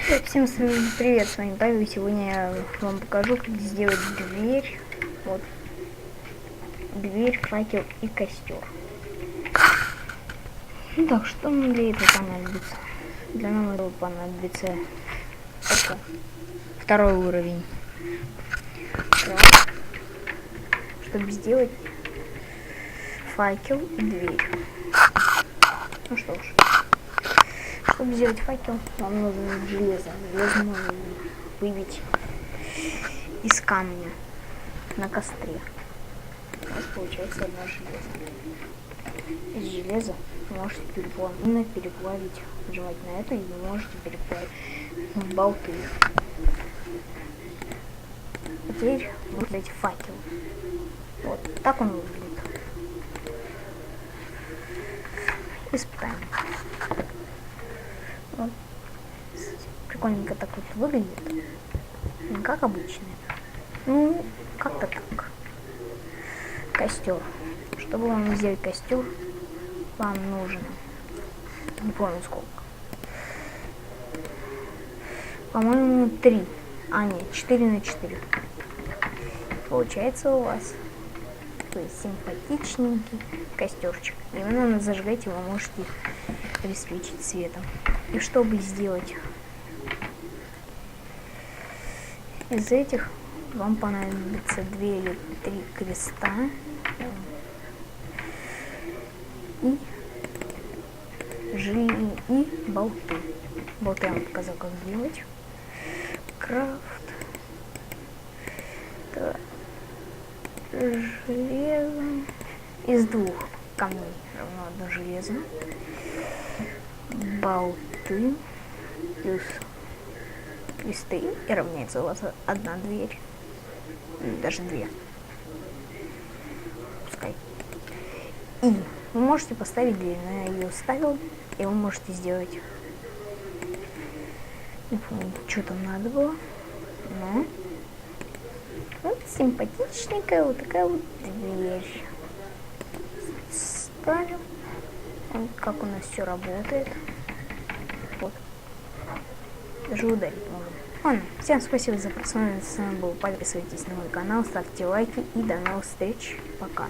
Всем привет, с вами Павел, и сегодня я вам покажу, как сделать дверь. Вот. Дверь, факел и костер. Ну так, что нам для этого понадобится? Для нам этого понадобится это второй уровень. Так. Чтобы сделать факел и дверь. Ну что ж. Чтобы сделать факел, нам нужно железо. Железо можно выбить из камня на костре. У нас получается одно железо. Из железа вы можете переплавить желательно это, и вы можете переплавить в болты. Теперь вы взять факел. Вот так он выглядит. Испытаем. Вот. Прикольненько так вот выглядит. Не как обычный. Ну, как-то так. Костер. Чтобы вам сделать костер, вам нужно, не помню сколько, по-моему 3, нет, 4 на 4. Получается у вас такой симпатичненький костерчик. И вы, наверное, зажигать его можете присвечить светом. И чтобы сделать из этих, вам понадобится 2 или 3 креста и болты. Болты я вам показал, как делать. Крафт. Так. Железо. Из 2 камней равно 1 железо. Болты плюс кресты и равняется у вас 1 дверь. Даже 2. Пускай. И вы можете поставить дверь, но я ее ставил, и вы можете сделать. Не помню, что там надо было. Но вот симпатичненькая вот такая вот дверь. Ставим. Вот как у нас все работает. Вот. Даже ударить можно. Ладно, всем спасибо за просмотр. С вами был Павел. Подписывайтесь на мой канал, ставьте лайки и до новых встреч. Пока.